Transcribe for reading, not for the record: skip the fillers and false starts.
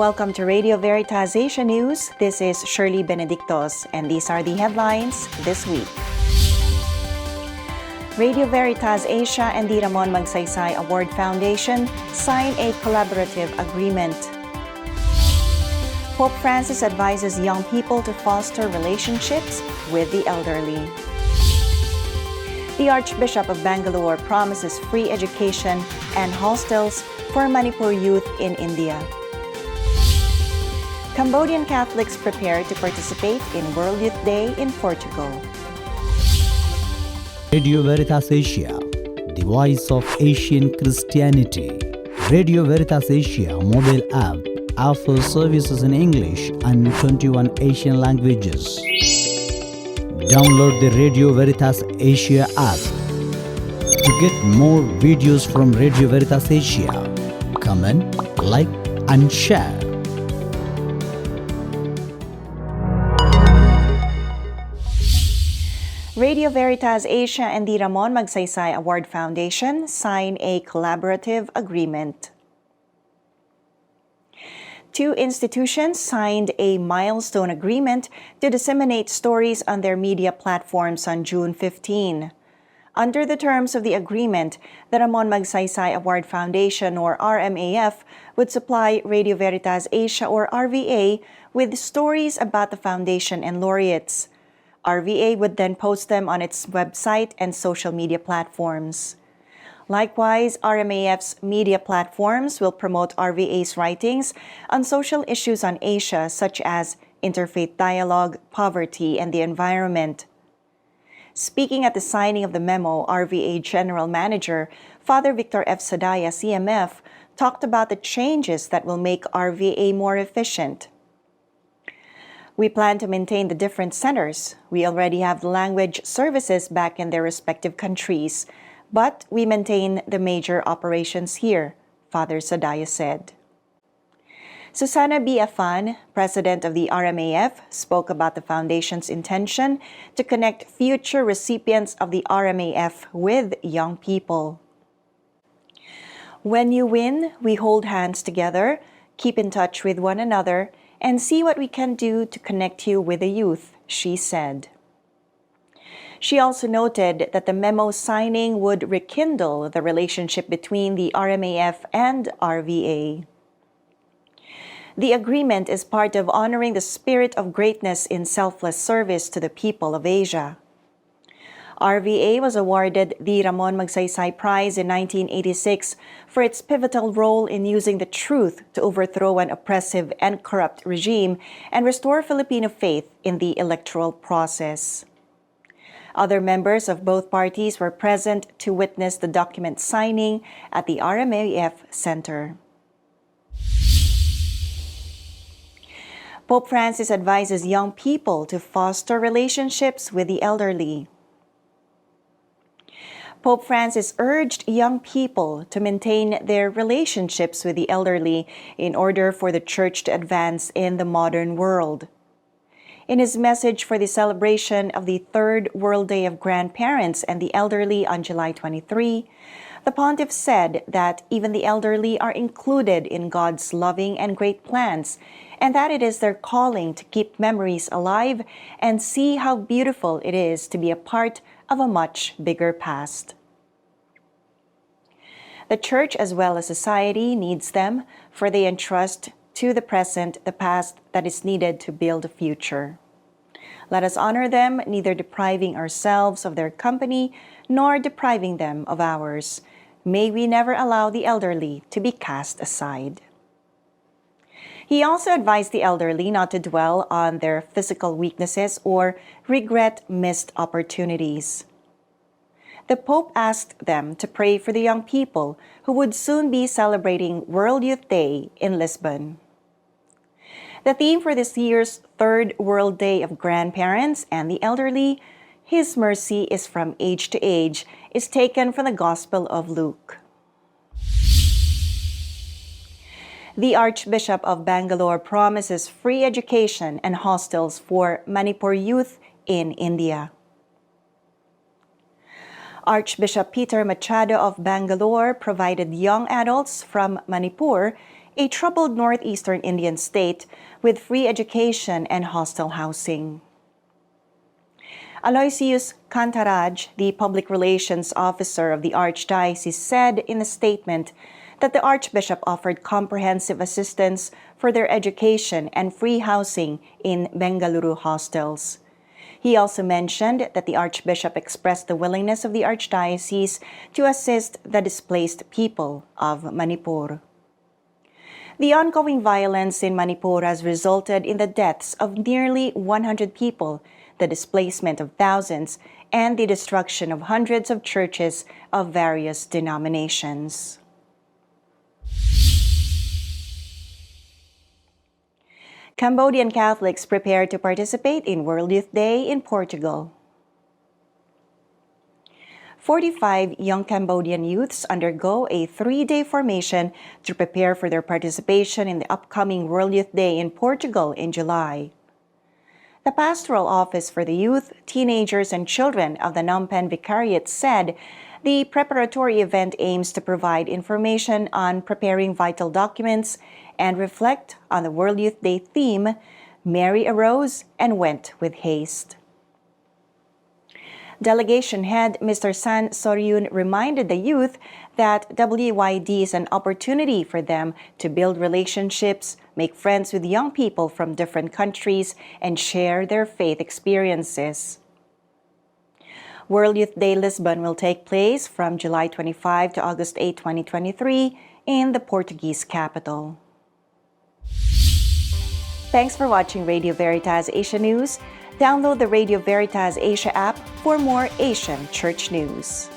Welcome to Radio Veritas Asia News. This is Shirly Benedictos, and these are the headlines this week. Radio Veritas Asia and the Ramon Magsaysai Award Foundation sign a collaborative agreement. Pope Francis advises young people to foster relationships with the elderly. The Archbishop of Bangalore promises free education and hostels for Manipur youth in India. Cambodian Catholics prepare to participate in World Youth Day in Portugal. Radio Veritas Asia, the voice of Asian Christianity. Radio Veritas Asia mobile app offers services in English and 21 Asian languages. Download the Radio Veritas Asia app to get more videos from Radio Veritas Asia. Comment, like, and share. Radio Veritas Asia and the Ramon Magsaysai Award Foundation sign a collaborative agreement. Two institutions signed a milestone agreement to disseminate stories on their media platforms on June 15. Under the terms of the agreement, the Ramon Magsaysai Award Foundation, or RMAF, would supply Radio Veritas Asia, or RVA, with stories about the foundation and laureates. RVA would then post them on its website and social media platforms. Likewise, RMAF's media platforms will promote RVA's writings on social issues on Asia, such as interfaith dialogue, poverty, and the environment. Speaking at the signing of the memo, RVA General Manager Father Victor F. Sadaya, CMF, talked about the changes that will make RVA more efficient. We plan to maintain the different centers. We already have the language services back in their respective countries, but we maintain the major operations here, Father Sadaya said. Susana B. Afan, president of the RMAF, spoke about the foundation's intention to connect future recipients of the RMAF with young people. When you win, we hold hands together, keep in touch with one another, and see what we can do to connect you with the youth, she said. She also noted that the memo signing would rekindle the relationship between the RMAF and RVA. The agreement is part of honoring the spirit of greatness in selfless service to the people of Asia. RVA was awarded the Ramon Magsaysay Prize in 1986 for its pivotal role in using the truth to overthrow an oppressive and corrupt regime and restore Filipino faith in the electoral process. Other members of both parties were present to witness the document signing at the RMAF Center. Pope Francis advises young people to foster relationships with the elderly. Pope Francis urged young people to maintain their relationships with the elderly in order for the Church to advance in the modern world. In his message for the celebration of the Third World Day of Grandparents and the Elderly on July 23, the Pontiff said that even the elderly are included in God's loving and great plans, and that it is their calling to keep memories alive and see how beautiful it is to be a part of a much bigger past. The Church as well as society needs them, for they entrust to the present the past that is needed to build a future. Let us honor them, neither depriving ourselves of their company nor depriving them of ours. May we never allow the elderly to be cast aside. He also advised the elderly not to dwell on their physical weaknesses or regret missed opportunities. The Pope asked them to pray for the young people who would soon be celebrating World Youth Day in Lisbon. The theme for this year's Third World Day of Grandparents and the Elderly, His Mercy is from Age to Age, is taken from the Gospel of Luke. The Archbishop of Bangalore promises free education and hostels for Manipur youth in India. Archbishop Peter Machado of Bangalore provided young adults from Manipur a troubled northeastern Indian state with free education and hostel housing. Aloysius Cantaraj, the public relations officer of the Archdiocese, said in a statement that the Archbishop offered comprehensive assistance for their education and free housing in Bengaluru hostels. He also mentioned that the Archbishop expressed the willingness of the Archdiocese to assist the displaced people of Manipur. The ongoing violence in Manipur has resulted in the deaths of nearly 100 people, the displacement of thousands, and the destruction of hundreds of churches of various denominations. Cambodian Catholics prepare to participate in World Youth Day in Portugal. 45 young Cambodian youths undergo a 3-day formation to prepare for their participation in the upcoming World Youth Day in Portugal in July. The Pastoral Office for the Youth, Teenagers, and Children of the Phnom Penh Vicariate said the preparatory event aims to provide information on preparing vital documents and reflect on the World Youth Day theme, Mary Arose and Went with Haste. Delegation head Mr. San Soryun reminded the youth that WYD is an opportunity for them to build relationships, make friends with young people from different countries, and share their faith experiences. World Youth Day Lisbon will take place from July 25 to August 8, 2023 in the Portuguese capital. Thanks for watching Radio Veritas Asia News. Download the Radio Veritas Asia app for more Asian church news.